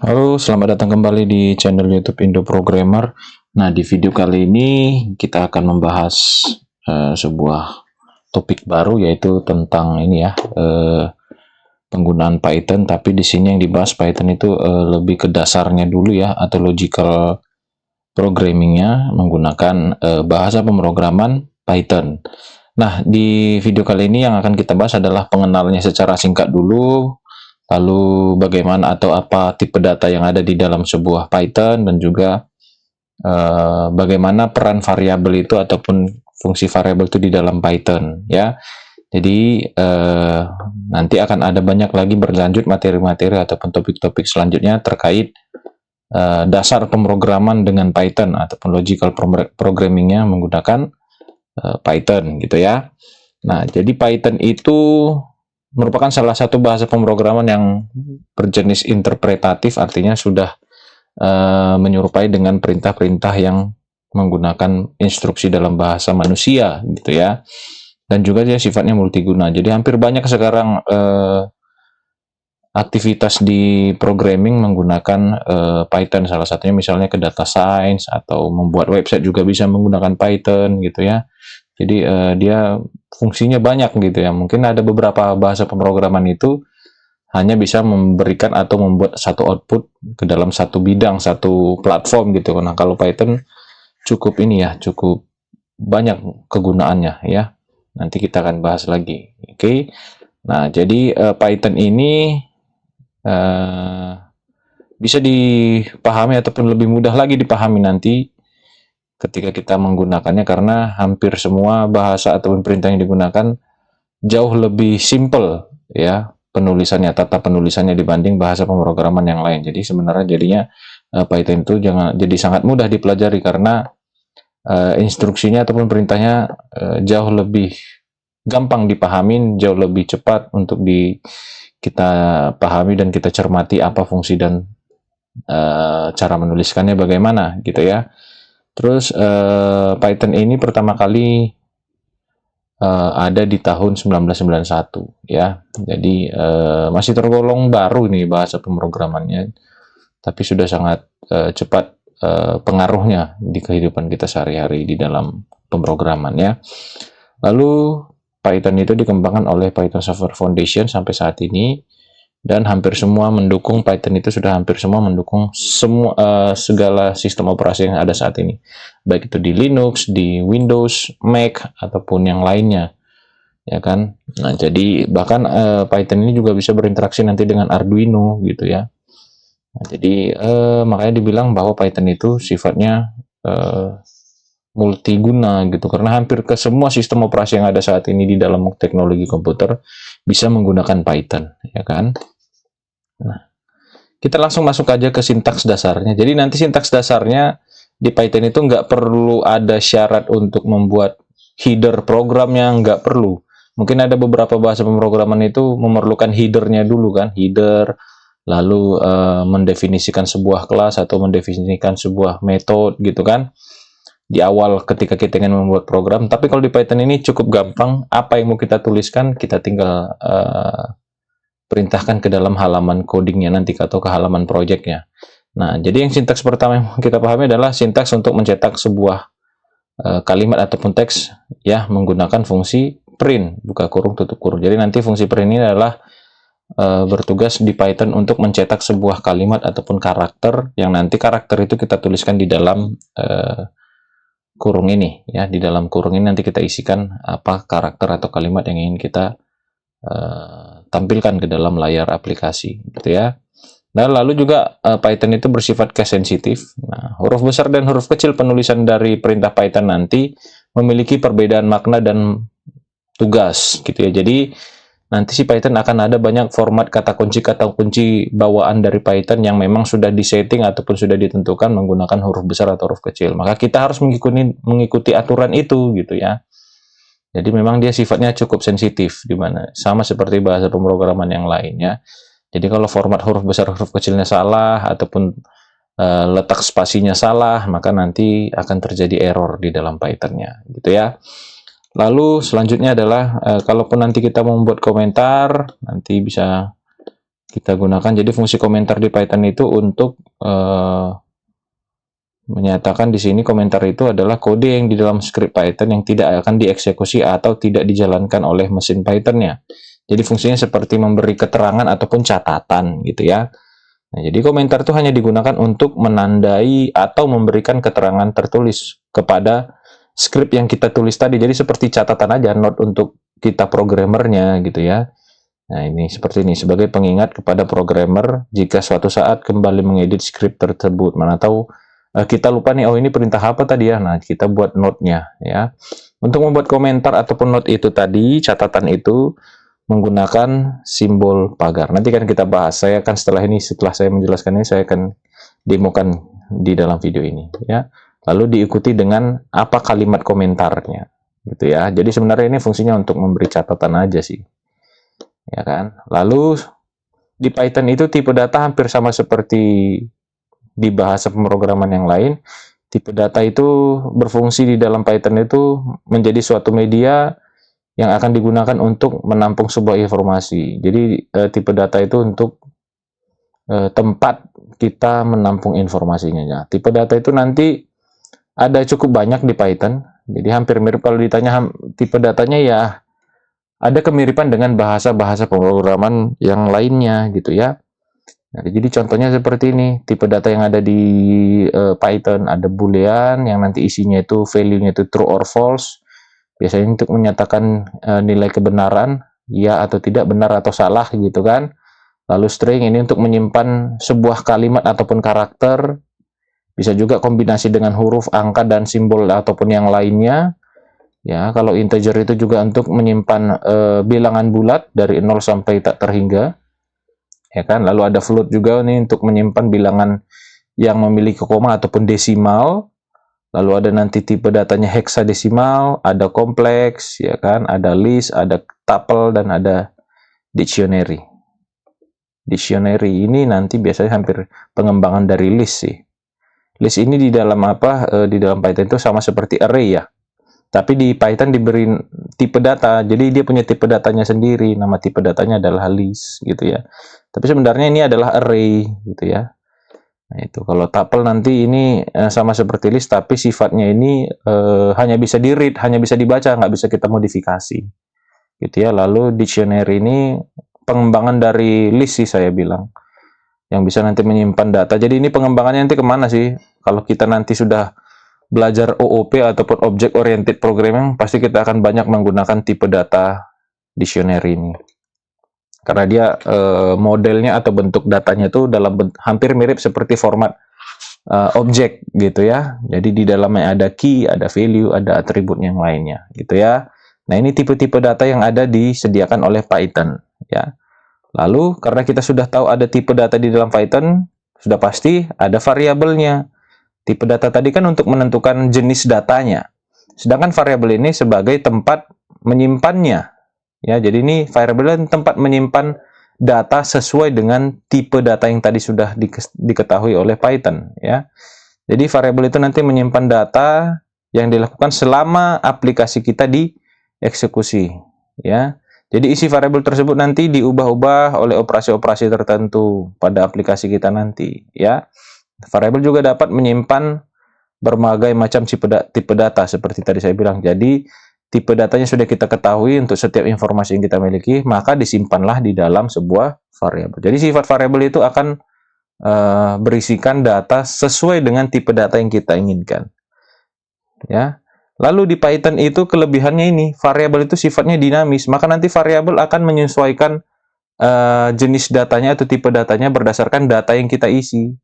Halo, selamat datang kembali di channel YouTube Indo Programmer. Nah, di video kali ini kita akan membahas sebuah topik baru, yaitu tentang ini ya, penggunaan Python. Tapi di sini yang dibahas Python itu lebih ke dasarnya dulu ya, atau logical programmingnya menggunakan bahasa pemrograman Python. Nah, di video kali ini yang akan kita bahas adalah pengenalannya secara singkat dulu, lalu bagaimana atau apa tipe data yang ada di dalam sebuah Python, dan juga bagaimana peran variabel itu ataupun fungsi variabel itu di dalam Python ya. Jadi nanti akan ada banyak lagi berlanjut materi-materi ataupun topik-topik selanjutnya terkait dasar pemrograman dengan Python ataupun logical programmingnya menggunakan Python gitu ya. Nah, jadi Python itu merupakan salah satu bahasa pemrograman yang berjenis interpretatif, artinya sudah menyerupai dengan perintah-perintah yang menggunakan instruksi dalam bahasa manusia gitu ya. Dan juga dia sifatnya multiguna. Jadi hampir banyak sekarang aktivitas di programming menggunakan Python, salah satunya misalnya ke data science atau membuat website juga bisa menggunakan Python gitu ya. Jadi dia fungsinya banyak gitu ya. Mungkin ada beberapa bahasa pemrograman itu hanya bisa memberikan atau membuat satu output ke dalam satu bidang, satu platform gitu. Nah, kalau Python cukup ini ya, cukup banyak kegunaannya ya. Nanti kita akan bahas lagi. Oke. Nah, jadi Python ini uh, bisa dipahami ataupun lebih mudah lagi dipahami nanti ketika kita menggunakannya, karena hampir semua bahasa ataupun perintah yang digunakan jauh lebih simple ya penulisannya, tata penulisannya dibanding bahasa pemrograman yang lain. Jadi sebenarnya jadinya Python itu jadi sangat mudah dipelajari karena instruksinya ataupun perintahnya jauh lebih gampang dipahamin, jauh lebih cepat untuk kita pahami dan kita cermati apa fungsi dan cara menuliskannya bagaimana gitu ya. Terus Python ini pertama kali ada di tahun 1991 ya. Jadi masih tergolong baru ini bahasa pemrogramannya, tapi sudah sangat cepat pengaruhnya di kehidupan kita sehari-hari di dalam pemrograman ya. Lalu Python itu dikembangkan oleh Python Software Foundation sampai saat ini, dan hampir semua mendukung Python itu sudah hampir semua mendukung semua segala sistem operasi yang ada saat ini, baik itu di Linux, di Windows, Mac ataupun yang lainnya ya kan. Nah, jadi bahkan Python ini juga bisa berinteraksi nanti dengan Arduino gitu ya. Nah, jadi makanya dibilang bahwa Python itu sifatnya multiguna gitu, karena hampir ke semua sistem operasi yang ada saat ini di dalam teknologi komputer bisa menggunakan Python ya kan. Nah, kita langsung masuk aja ke sintaks dasarnya. Jadi nanti sintaks dasarnya di Python itu nggak perlu ada syarat untuk membuat header programnya, nggak perlu. Mungkin ada beberapa bahasa pemrograman itu memerlukan headernya dulu kan, header, lalu mendefinisikan sebuah kelas atau mendefinisikan sebuah metode gitu kan di awal ketika kita ingin membuat program. Tapi kalau di Python ini cukup gampang, apa yang mau kita tuliskan kita tinggal perintahkan ke dalam halaman codingnya nanti atau ke halaman projectnya. Nah, jadi yang sintaks pertama yang kita pahami adalah sintaks untuk mencetak sebuah kalimat ataupun teks ya menggunakan fungsi print, buka kurung tutup kurung. Jadi nanti fungsi print ini adalah bertugas di Python untuk mencetak sebuah kalimat ataupun karakter, yang nanti karakter itu kita tuliskan di dalam kurung ini ya. Di dalam kurung ini nanti kita isikan apa karakter atau kalimat yang ingin kita tampilkan ke dalam layar aplikasi gitu ya. Nah, lalu juga Python itu bersifat case sensitif. Nah, huruf besar dan huruf kecil penulisan dari perintah Python nanti memiliki perbedaan makna dan tugas gitu ya. Jadi nanti si Python akan ada banyak format kata kunci bawaan dari Python yang memang sudah disetting ataupun sudah ditentukan menggunakan huruf besar atau huruf kecil. Maka kita harus mengikuti aturan itu gitu ya. Jadi memang dia sifatnya cukup sensitif, di mana sama seperti bahasa pemrograman yang lainnya. Jadi kalau format huruf besar huruf kecilnya salah ataupun letak spasinya salah, maka nanti akan terjadi error di dalam Python-nya gitu ya. Lalu selanjutnya adalah kalaupun nanti kita mau membuat komentar, nanti bisa kita gunakan. Jadi fungsi komentar di Python itu untuk menyatakan di sini komentar itu adalah kode yang di dalam script Python yang tidak akan dieksekusi atau tidak dijalankan oleh mesin Python-nya. Jadi fungsinya seperti memberi keterangan ataupun catatan gitu ya. Nah, jadi komentar itu hanya digunakan untuk menandai atau memberikan keterangan tertulis kepada script yang kita tulis tadi. Jadi seperti catatan aja, note untuk kita programmernya gitu ya. Nah, ini seperti ini sebagai pengingat kepada programmer jika suatu saat kembali mengedit script tersebut. Mana tahu kita lupa nih, oh ini perintah apa tadi ya. Nah, kita buat note-nya ya. Untuk membuat komentar ataupun note itu tadi, catatan itu menggunakan simbol pagar. Nanti kan kita bahas. Saya akan setelah saya menjelaskan ini, saya akan demokan di dalam video ini ya. Lalu diikuti dengan apa kalimat komentarnya gitu ya. Jadi sebenarnya ini fungsinya untuk memberi catatan aja sih. Ya kan? Lalu di Python itu tipe data hampir sama seperti di bahasa pemrograman yang lain. Tipe data itu berfungsi di dalam Python itu menjadi suatu media yang akan digunakan untuk menampung sebuah informasi. Jadi tipe data itu untuk tempat kita menampung informasinya. Nah, tipe data itu nanti ada cukup banyak di Python. Jadi hampir mirip kalau ditanya tipe datanya ya ada kemiripan dengan bahasa-bahasa pemrograman yang lainnya gitu ya. Nah, jadi contohnya seperti ini, tipe data yang ada di Python ada boolean yang nanti isinya itu value-nya itu true or false. Biasanya untuk menyatakan nilai kebenaran, ya atau tidak, benar atau salah gitu kan. Lalu string ini untuk menyimpan sebuah kalimat ataupun karakter. Bisa juga kombinasi dengan huruf, angka, dan simbol ataupun yang lainnya. Ya, kalau integer itu juga untuk menyimpan bilangan bulat dari 0 sampai tak terhingga. Ya kan, lalu ada float juga nih untuk menyimpan bilangan yang memiliki koma ataupun desimal. Lalu ada nanti tipe datanya hexadesimal, ada kompleks, ya kan, ada list, ada tuple, dan ada dictionary. Dictionary ini nanti biasanya hampir pengembangan dari list sih. List ini di dalam di dalam Python itu sama seperti array ya. Tapi di Python diberi tipe data, jadi dia punya tipe datanya sendiri. Nama tipe datanya adalah list gitu ya. Tapi sebenarnya ini adalah array gitu ya. Nah, itu kalau tuple nanti ini sama seperti list, tapi sifatnya ini hanya bisa di-read, hanya bisa dibaca, nggak bisa kita modifikasi. Gitu ya. Lalu dictionary ini pengembangan dari list sih saya bilang. Yang bisa nanti menyimpan data. Jadi ini pengembangannya nanti kemana sih? Kalau kita nanti sudah belajar OOP ataupun Object Oriented Programming, pasti kita akan banyak menggunakan tipe data dictionary ini. Karena dia modelnya atau bentuk datanya itu hampir mirip seperti format objek gitu ya. Jadi di dalamnya ada key, ada value, ada atribut yang lainnya gitu ya. Nah, ini tipe-tipe data yang ada disediakan oleh Python ya. Lalu karena kita sudah tahu ada tipe data di dalam Python, sudah pasti ada variabelnya. Tipe data tadi kan untuk menentukan jenis datanya. Sedangkan variabel ini sebagai tempat menyimpannya. Ya, jadi ini variabel tempat menyimpan data sesuai dengan tipe data yang tadi sudah diketahui oleh Python ya. Jadi variabel itu nanti menyimpan data yang dilakukan selama aplikasi kita dieksekusi ya. Jadi isi variabel tersebut nanti diubah-ubah oleh operasi-operasi tertentu pada aplikasi kita nanti ya. Variabel juga dapat menyimpan berbagai macam tipe data seperti tadi saya bilang. Jadi tipe datanya sudah kita ketahui untuk setiap informasi yang kita miliki, maka disimpanlah di dalam sebuah variabel. Jadi sifat variabel itu akan berisikan data sesuai dengan tipe data yang kita inginkan. Ya. Lalu di Python itu kelebihannya ini, variabel itu sifatnya dinamis, maka nanti variabel akan menyesuaikan jenis datanya atau tipe datanya berdasarkan data yang kita isi.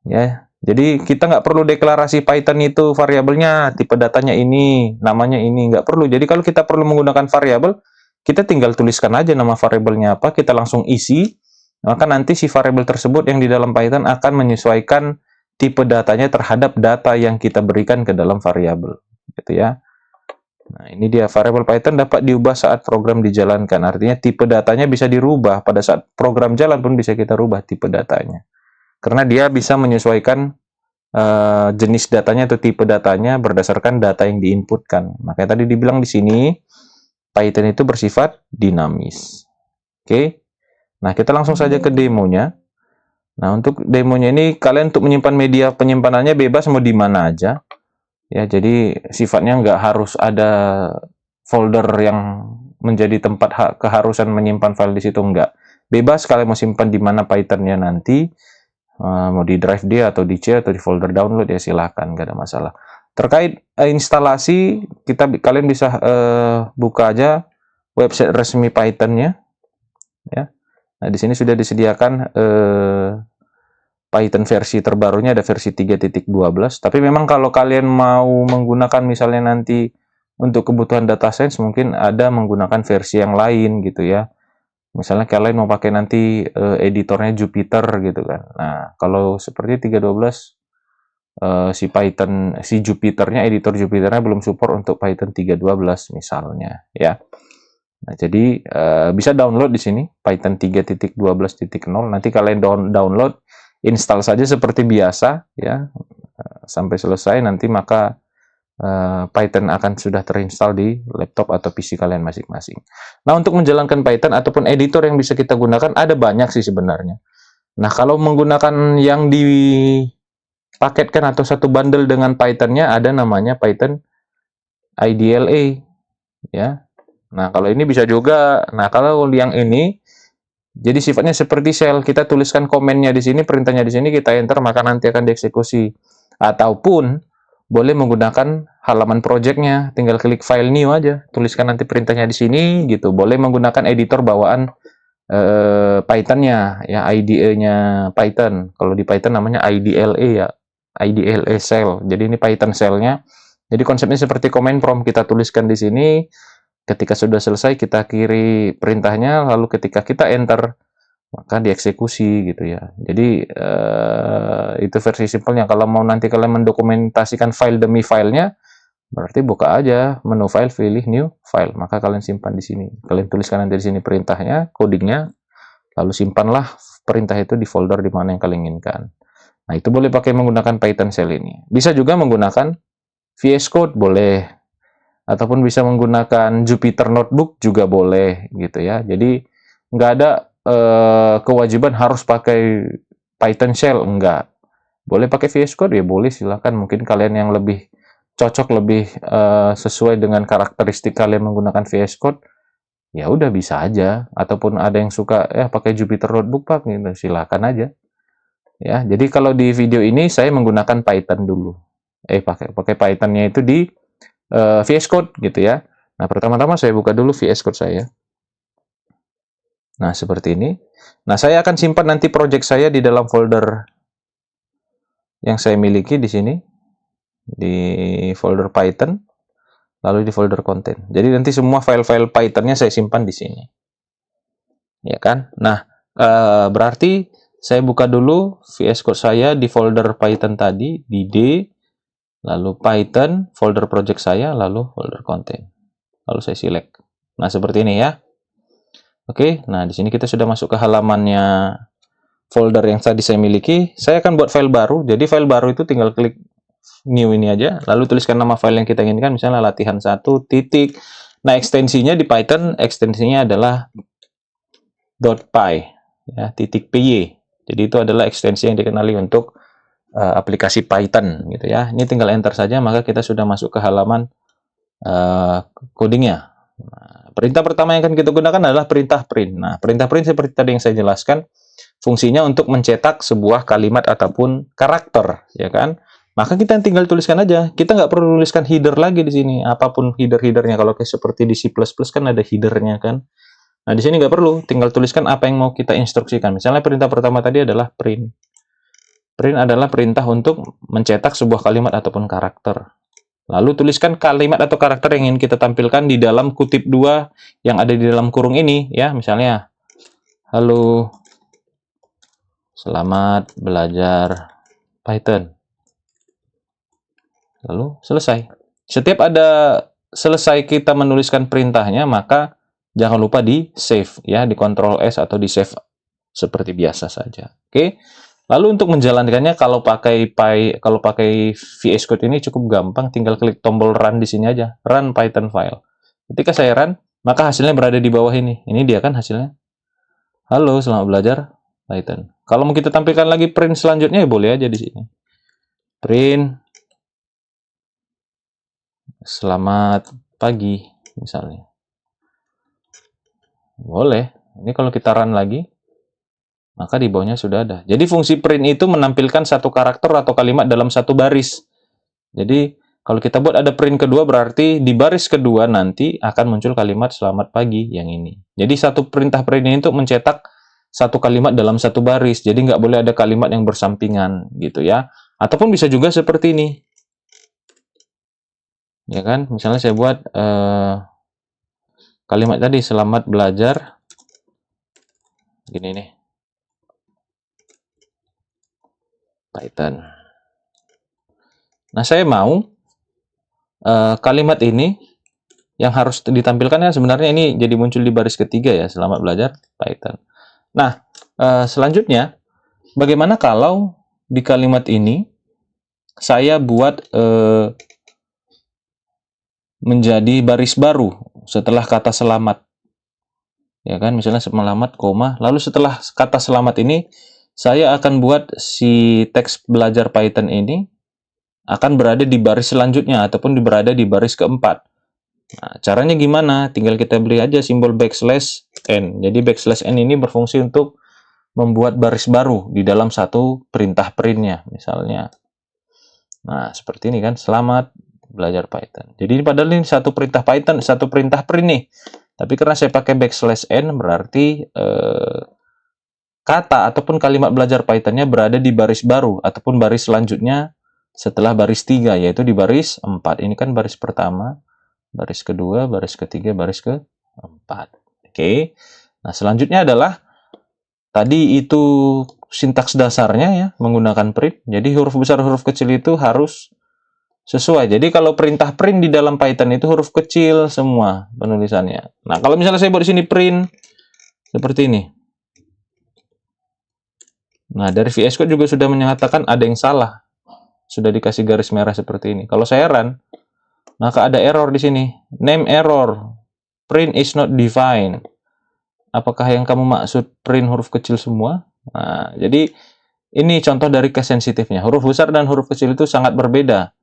Ya, jadi kita nggak perlu deklarasi Python itu variabelnya tipe datanya ini, namanya ini, nggak perlu. Jadi kalau kita perlu menggunakan variabel, kita tinggal tuliskan aja nama variabelnya apa, kita langsung isi, maka nanti si variabel tersebut yang di dalam Python akan menyesuaikan tipe datanya terhadap data yang kita berikan ke dalam variabel, gitu ya. Nah, ini dia variabel Python dapat diubah saat program dijalankan. Artinya tipe datanya bisa dirubah pada saat program jalan pun bisa kita rubah tipe datanya. Karena dia bisa menyesuaikan jenis datanya atau tipe datanya berdasarkan data yang diinputkan. Makanya tadi dibilang di sini Python itu bersifat dinamis. Oke. Nah, kita langsung saja ke demonya. Nah, untuk demonya ini kalian untuk menyimpan media penyimpanannya bebas mau di mana aja. Ya, jadi sifatnya nggak harus ada folder yang menjadi tempat keharusan menyimpan file di situ, enggak. Bebas kalian mau simpan di mana Python-nya nanti, mau di drive D atau di C atau di folder download ya silahkan, nggak ada masalah. Terkait instalasi, kalian bisa buka aja website resmi Python-nya, ya. Nah, di sini sudah disediakan Python versi terbarunya, ada versi 3.12. Tapi memang kalau kalian mau menggunakan misalnya nanti untuk kebutuhan data science, mungkin ada menggunakan versi yang lain gitu ya. Misalnya kalian mau pakai nanti editornya Jupyter gitu kan. Nah, kalau seperti 3.12 si Jupyternya, editor Jupyternya belum support untuk Python 3.12 misalnya ya. Nah, jadi bisa download di sini Python 3.12.0. Nanti kalian download, install saja seperti biasa ya. Sampai selesai nanti maka Python akan sudah terinstall di laptop atau PC kalian masing-masing. Nah, untuk menjalankan Python ataupun editor yang bisa kita gunakan ada banyak sih sebenarnya. Nah, kalau menggunakan yang dipaketkan atau satu bundle dengan Python-nya ada namanya Python IDLE ya. Nah, kalau ini bisa juga. Nah, kalau yang ini jadi sifatnya seperti shell. Kita tuliskan komennya di sini, perintahnya di sini, kita enter, maka nanti akan dieksekusi. Ataupun boleh menggunakan halaman projectnya, tinggal klik file new aja, tuliskan nanti perintahnya di sini gitu. Boleh menggunakan editor bawaan Python-nya, ya IDE-nya Python. Kalau di Python namanya IDLE ya, IDLE shell. Jadi ini Python shell-nya. Jadi konsepnya seperti command prompt, kita tuliskan di sini. Ketika sudah selesai kita kiri perintahnya, lalu ketika kita enter maka dieksekusi gitu ya. Jadi itu versi simpelnya. Kalau mau nanti kalian mendokumentasikan file demi filenya, berarti buka aja menu file, pilih new file, maka kalian simpan di sini. Kalian tuliskan nanti di sini perintahnya, codingnya, lalu simpanlah perintah itu di folder di mana yang kalian inginkan. Nah, itu boleh pakai menggunakan Python shell ini. Bisa juga menggunakan VS Code, boleh. Ataupun bisa menggunakan Jupyter Notebook juga boleh gitu ya. Jadi nggak ada kewajiban harus pakai Python shell, enggak. Boleh pakai VS Code ya boleh, silakan. Mungkin kalian yang lebih cocok, lebih sesuai dengan karakteristik kalian menggunakan VS Code, ya udah bisa aja. Ataupun ada yang suka pakai Jupyter Notebook Pak, gitu, silakan aja. Ya, jadi kalau di video ini saya menggunakan Python dulu. Pakai Python-nya itu di VS Code gitu ya. Nah, pertama-tama saya buka dulu VS Code saya. Nah, seperti ini. Nah, saya akan simpan nanti project saya di dalam folder yang saya miliki di sini. Di folder Python, lalu di folder konten. Jadi nanti semua file-file Python-nya saya simpan di sini. Ya kan? Nah, berarti saya buka dulu VS Code saya di folder Python tadi, di D, lalu Python, folder project saya, lalu folder konten. Lalu saya select. Nah, seperti ini ya. Oke, nah di sini kita sudah masuk ke halamannya folder yang tadi saya miliki. Saya akan buat file baru. Jadi file baru itu tinggal klik new ini aja, lalu tuliskan nama file yang kita inginkan, misalnya latihan 1 titik. Nah, ekstensinya di Python, ekstensinya adalah .py ya, .py. Jadi itu adalah ekstensi yang dikenali untuk aplikasi Python gitu ya. Ini tinggal enter saja, maka kita sudah masuk ke halaman codingnya. Nah, perintah pertama yang akan kita gunakan adalah perintah print. Nah, perintah print seperti tadi yang saya jelaskan, fungsinya untuk mencetak sebuah kalimat ataupun karakter, ya kan? Maka kita tinggal tuliskan aja. Kita nggak perlu tuliskan header lagi di sini. Apapun header-headernya. Kalau kayak seperti di C++ kan ada headernya kan. Nah, di sini nggak perlu. Tinggal tuliskan apa yang mau kita instruksikan. Misalnya perintah pertama tadi adalah print. Print adalah perintah untuk mencetak sebuah kalimat ataupun karakter. Lalu tuliskan kalimat atau karakter yang ingin kita tampilkan di dalam kutip 2 yang ada di dalam kurung ini. Ya, misalnya, halo, selamat belajar Python. Lalu selesai. Setiap ada selesai kita menuliskan perintahnya, maka jangan lupa di save ya, di Ctrl S atau di save seperti biasa saja. Oke. Lalu untuk menjalankannya kalau pakai VS Code ini cukup gampang, tinggal klik tombol run di sini aja, run Python file. Ketika saya run, maka hasilnya berada di bawah ini. Ini dia kan hasilnya. Halo, selamat belajar Python. Kalau mau kita tampilkan lagi print selanjutnya, ya boleh aja di sini. Print selamat pagi, misalnya. Boleh. Ini kalau kita run lagi, maka di bawahnya sudah ada. Jadi fungsi print itu menampilkan satu karakter atau kalimat dalam satu baris. Jadi kalau kita buat ada print kedua, berarti di baris kedua nanti akan muncul kalimat selamat pagi yang ini. Jadi satu perintah print ini untuk mencetak satu kalimat dalam satu baris. Jadi nggak boleh ada kalimat yang bersampingan gitu ya. Ataupun bisa juga seperti ini. Ya kan? Misalnya saya buat kalimat tadi selamat belajar. Gini nih. Python. Nah, saya mau kalimat ini yang harus ditampilkan ya sebenarnya ini jadi muncul di baris ketiga ya, selamat belajar Python. Nah, selanjutnya bagaimana kalau di kalimat ini saya buat menjadi baris baru setelah kata selamat. Ya kan, misalnya selamat, koma, lalu setelah kata selamat ini saya akan buat si teks belajar Python ini akan berada di baris selanjutnya ataupun berada di baris keempat. Nah, caranya gimana? Tinggal kita beri aja simbol backslash n. Jadi backslash n ini berfungsi untuk membuat baris baru di dalam satu perintah printnya, misalnya. Nah, seperti ini kan, selamat belajar Python. Jadi padahal ini satu perintah Python, satu perintah print nih. Tapi karena saya pakai backslash n, berarti kata ataupun kalimat belajar Python-nya berada di baris baru ataupun baris selanjutnya setelah baris 3, yaitu di baris 4. Ini kan baris pertama, baris kedua, baris ketiga, baris keempat. Oke. Nah, selanjutnya adalah tadi itu sintaks dasarnya ya, menggunakan print. Jadi huruf besar, huruf kecil itu harus sesuai. Jadi kalau perintah print di dalam Python itu huruf kecil semua penulisannya. Nah, kalau misalnya saya buat di sini print seperti ini. Nah, dari VS Code juga sudah menyatakan ada yang salah. Sudah dikasih garis merah seperti ini. Kalau saya run, maka ada error di sini. Name error. Print is not defined. Apakah yang kamu maksud print huruf kecil semua? Nah, jadi ini contoh dari case sensitifnya. Huruf besar dan huruf kecil itu sangat berbeda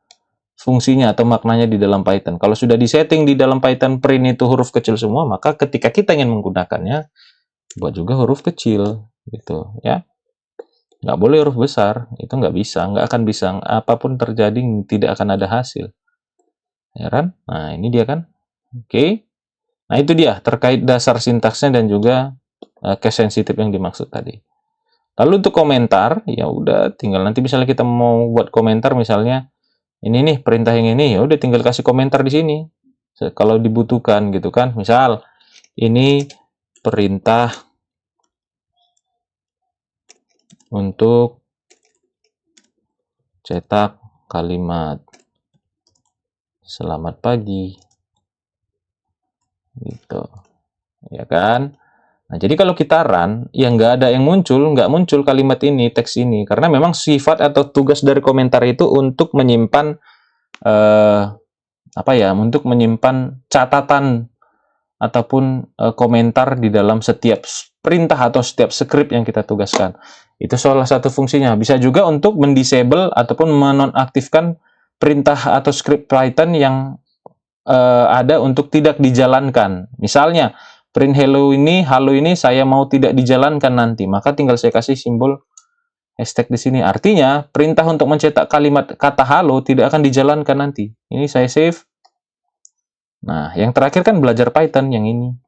fungsinya atau maknanya di dalam Python. Kalau sudah disetting di dalam Python print itu huruf kecil semua, maka ketika kita ingin menggunakannya, buat juga huruf kecil, gitu ya. Nggak boleh huruf besar, itu nggak bisa, nggak akan bisa, apapun terjadi tidak akan ada hasil. Ya kan? Nah, ini dia kan. Oke. Nah, itu dia terkait dasar sintaksnya dan juga case sensitif yang dimaksud tadi. Lalu untuk komentar, ya udah tinggal nanti misalnya kita mau buat komentar misalnya ini nih perintah yang ini, ya udah tinggal kasih komentar di sini kalau dibutuhkan gitu kan. Misal ini perintah untuk cetak kalimat selamat pagi gitu ya kan. Nah, jadi kalau kita run, ya nggak ada yang muncul, nggak muncul kalimat ini, teks ini, karena memang sifat atau tugas dari komentar itu untuk menyimpan apa ya, untuk menyimpan catatan ataupun komentar di dalam setiap perintah atau setiap script yang kita tugaskan. Itu salah satu fungsinya. Bisa juga untuk mendisable ataupun menonaktifkan perintah atau script Python yang ada untuk tidak dijalankan. Misalnya, print halo ini saya mau tidak dijalankan nanti, maka tinggal saya kasih simbol hashtag di sini. Artinya, perintah untuk mencetak kalimat kata halo tidak akan dijalankan nanti. Ini saya save. Nah, yang terakhir kan belajar Python yang ini.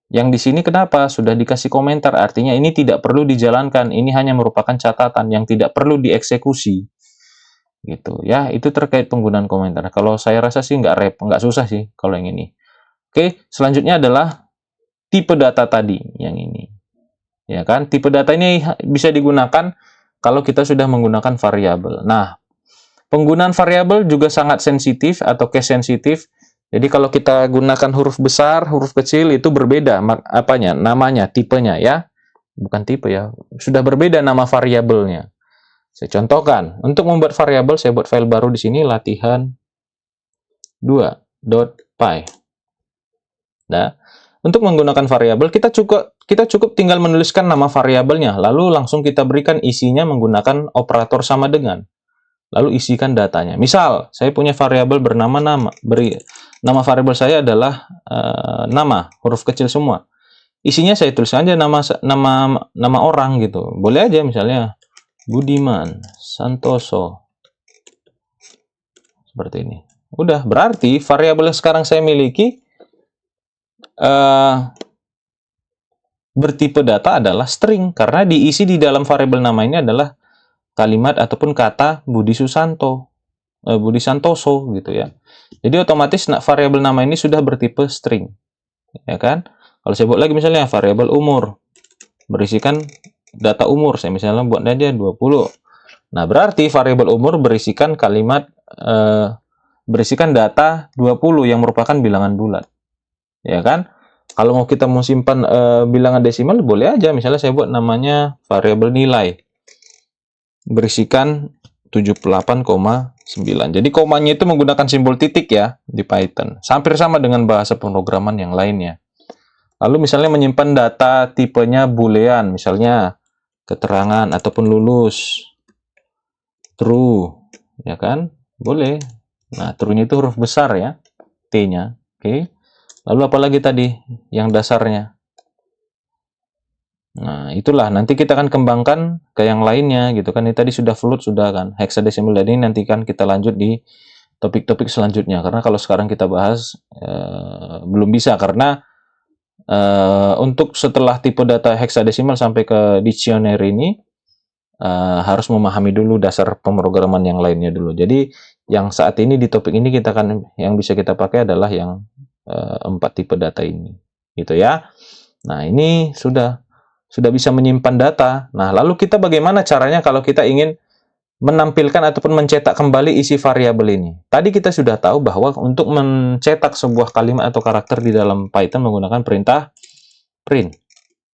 Yang di sini kenapa? Sudah dikasih komentar, artinya ini tidak perlu dijalankan. Ini hanya merupakan catatan yang tidak perlu dieksekusi. Gitu ya, itu terkait penggunaan komentar. Kalau saya rasa sih nggak susah sih kalau yang ini. Oke, selanjutnya adalah tipe data tadi, yang ini. Ya kan, tipe data ini bisa digunakan kalau kita sudah menggunakan variabel. Nah, penggunaan variabel juga sangat sensitif atau case sensitif. Jadi kalau kita gunakan huruf besar, huruf kecil itu berbeda apanya? Namanya, tipenya ya. Bukan tipe ya. Sudah berbeda nama variabelnya. Saya contohkan. Untuk membuat variabel saya buat file baru di sini latihan 2.py. Nah, untuk menggunakan variabel kita kita cukup tinggal menuliskan nama variabelnya, lalu langsung kita berikan isinya menggunakan operator sama dengan. Lalu isikan datanya. Misal, saya punya variabel bernama nama. Nama variabel saya adalah nama, huruf kecil semua. Isinya saya tuliskan aja nama orang gitu. Boleh aja misalnya Budiman Santoso. Seperti ini. Udah, berarti variabel yang sekarang saya miliki bertipe data adalah string, karena diisi di dalam variabel nama ini adalah kalimat ataupun kata Budi Santoso gitu ya. Jadi otomatis variabel nama ini sudah bertipe string, ya kan? Kalau saya buat lagi misalnya variabel umur, berisikan data umur, saya misalnya buat aja 20. Nah, berarti variabel umur berisikan berisikan data 20 yang merupakan bilangan bulat, ya kan? Kalau kita mau simpan bilangan desimal, boleh aja. Misalnya saya buat namanya variabel nilai. Berisikan 78,9. Jadi komanya itu menggunakan simbol titik ya di Python. Hampir sama dengan bahasa pemrograman yang lainnya. Lalu misalnya menyimpan data tipenya boolean. Misalnya keterangan ataupun lulus. True. Ya kan? Boleh. Nah, true-nya itu huruf besar ya. T-nya. Oke. Lalu apalagi tadi yang dasarnya? Nah, itulah nanti kita akan kembangkan ke yang lainnya gitu kan. Ini tadi sudah float sudah kan. Hexadecimal, dan ini nanti kan kita lanjut di topik-topik selanjutnya. Karena kalau sekarang kita bahas belum bisa, karena untuk setelah tipe data hexadecimal sampai ke dictionary ini harus memahami dulu dasar pemrograman yang lainnya dulu. Jadi yang saat ini di topik ini kita kan yang bisa kita pakai adalah yang 4 tipe data ini, gitu ya. Nah, ini sudah bisa menyimpan data. Nah, lalu kita bagaimana caranya kalau kita ingin menampilkan ataupun mencetak kembali isi variabel ini? Tadi kita sudah tahu bahwa untuk mencetak sebuah kalimat atau karakter di dalam Python menggunakan perintah print.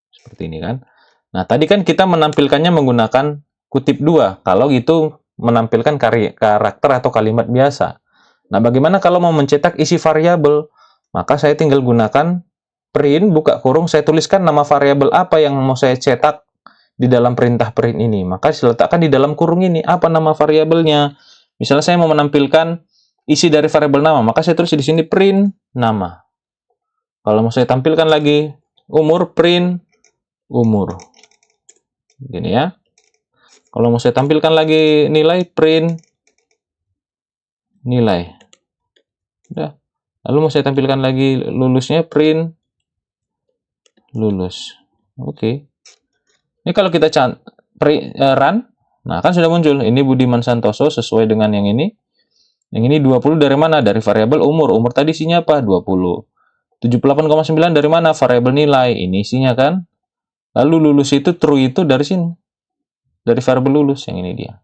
Seperti ini kan. Nah, tadi kan kita menampilkannya menggunakan kutip 2. Kalau itu menampilkan karakter atau kalimat biasa. Nah, bagaimana kalau mau mencetak isi variabel? Maka saya tinggal gunakan print, buka kurung, saya tuliskan nama variabel apa yang mau saya cetak di dalam perintah print ini. Maka saya letakkan di dalam kurung ini, apa nama variabelnya. Misalnya saya mau menampilkan isi dari variabel nama, maka saya tulis di sini print nama. Kalau mau saya tampilkan lagi umur, print umur. Gini ya. Kalau mau saya tampilkan lagi nilai, print nilai. Udah. Lalu mau saya tampilkan lagi lulusnya, print lulus. Oke. Ini kalau kita run, nah kan sudah muncul. Ini Budiman Santoso sesuai dengan yang ini. Yang ini 20 dari mana? Dari variabel umur. Umur tadi isinya apa? 20. 78,9 dari mana? Variabel nilai. Ini isinya kan. Lalu lulus itu true itu dari sini. Dari variabel lulus. Yang ini dia.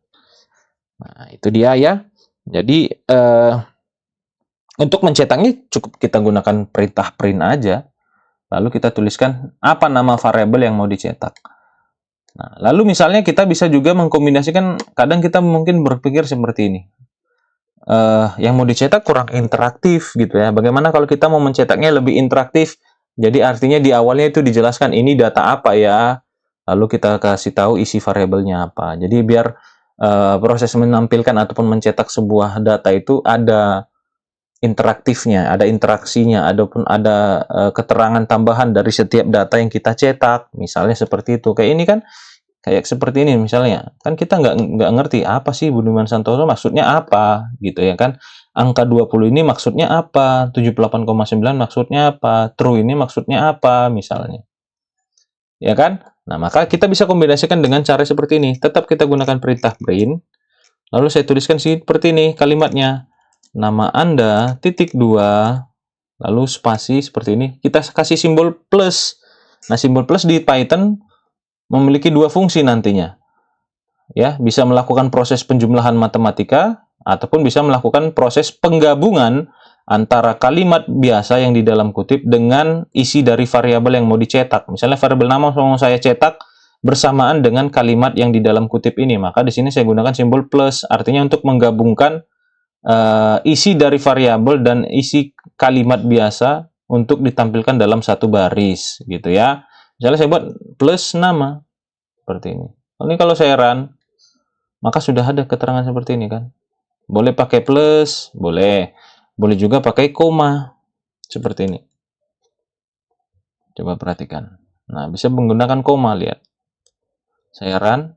Nah, itu dia ya. Jadi untuk mencetaknya cukup kita gunakan perintah print aja. Lalu kita tuliskan apa nama variabel yang mau dicetak. Nah, lalu misalnya kita bisa juga mengkombinasikan, kadang kita mungkin berpikir seperti ini. Yang mau dicetak kurang interaktif gitu ya. Bagaimana kalau kita mau mencetaknya lebih interaktif? Jadi artinya di awalnya itu dijelaskan ini data apa ya. Lalu kita kasih tahu isi variabelnya apa. Jadi biar proses menampilkan ataupun mencetak sebuah data itu ada interaktifnya, ada interaksinya, ataupun ada keterangan tambahan dari setiap data yang kita cetak, misalnya seperti itu. Kayak ini kan, kayak seperti ini misalnya, kan kita nggak ngerti apa sih Budiman Santoso maksudnya apa, gitu ya kan. Angka 20 ini maksudnya apa, 78,9 maksudnya apa, true ini maksudnya apa, misalnya. Ya kan? Nah, maka kita bisa kombinasikan dengan cara seperti ini. Tetap kita gunakan perintah print, lalu saya tuliskan seperti ini kalimatnya. Nama Anda, titik 2, lalu spasi seperti ini. Kita kasih simbol plus. Nah, simbol plus di Python memiliki 2 fungsi nantinya. Ya, bisa melakukan proses penjumlahan matematika, ataupun bisa melakukan proses penggabungan antara kalimat biasa yang di dalam kutip dengan isi dari variabel yang mau dicetak. Misalnya variabel nama mau saya cetak bersamaan dengan kalimat yang di dalam kutip ini. Maka di sini saya gunakan simbol plus. Artinya untuk menggabungkan isi dari variabel dan isi kalimat biasa untuk ditampilkan dalam satu baris gitu ya. Misalnya saya buat plus nama seperti ini. Ini kalau saya run, maka sudah ada keterangan seperti ini kan. Boleh pakai plus, boleh. Boleh juga pakai koma seperti ini. Coba perhatikan. Nah, bisa menggunakan koma, lihat. Saya run.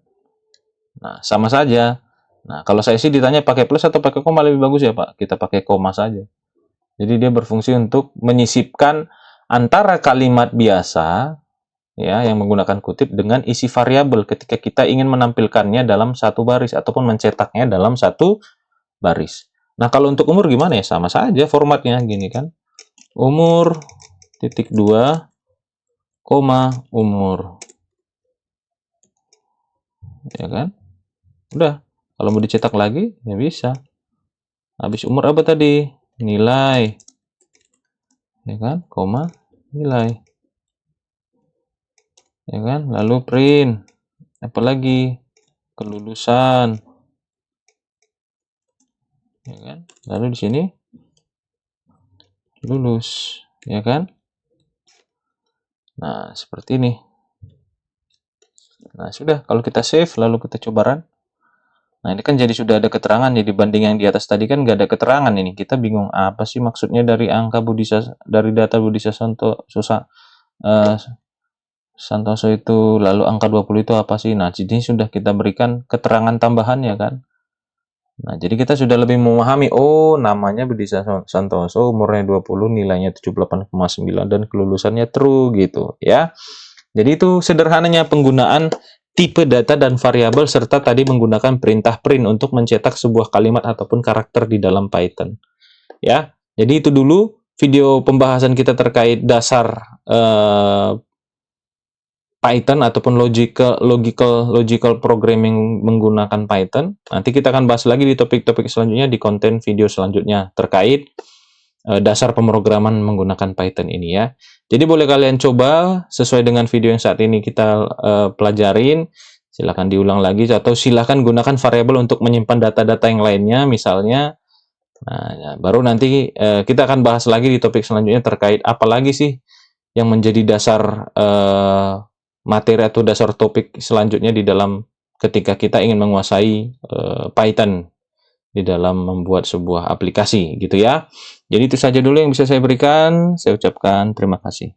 Nah, sama saja. Nah, kalau saya sih ditanya pakai plus atau pakai koma lebih bagus ya, Pak. Kita pakai koma saja. Jadi dia berfungsi untuk menyisipkan antara kalimat biasa ya yang menggunakan kutip dengan isi variabel ketika kita ingin menampilkannya dalam satu baris ataupun mencetaknya dalam satu baris. Nah, kalau untuk umur gimana ya? Sama saja formatnya gini kan. Umur titik 2 koma umur. Ya kan? Udah. Kalau mau dicetak lagi ya bisa. Habis umur apa tadi? Nilai. Ya kan? Koma nilai. Ya kan? Lalu print. Apalagi kelulusan. Ya kan? Lalu di sini lulus, ya kan? Nah, seperti ini. Nah, sudah. Kalau kita save, lalu kita coba run. Nah, ini kan jadi sudah ada keterangan ya, dibanding yang di atas tadi kan nggak ada keterangan ini. Kita bingung apa sih maksudnya dari angka dari data Budi Santoso itu, lalu angka 20 itu apa sih? Nah, jadi sudah kita berikan keterangan tambahannya kan. Nah, jadi kita sudah lebih memahami, oh namanya Budi Santoso, umurnya 20, nilainya 78,9 dan kelulusannya true gitu ya. Jadi itu sederhananya penggunaan tipe data dan variabel serta tadi menggunakan perintah print untuk mencetak sebuah kalimat ataupun karakter di dalam Python. Ya. Jadi itu dulu video pembahasan kita terkait dasar Python ataupun logical programming menggunakan Python. Nanti kita akan bahas lagi di topik-topik selanjutnya di konten video selanjutnya terkait dasar pemrograman menggunakan Python ini ya. Jadi boleh kalian coba sesuai dengan video yang saat ini kita pelajarin. Silahkan diulang lagi atau silahkan gunakan variabel untuk menyimpan data-data yang lainnya misalnya. Nah, ya, baru nanti kita akan bahas lagi di topik selanjutnya terkait apa lagi sih yang menjadi dasar materi atau dasar topik selanjutnya di dalam ketika kita ingin menguasai Python di dalam membuat sebuah aplikasi gitu ya. Jadi itu saja dulu yang bisa saya berikan. Saya ucapkan terima kasih.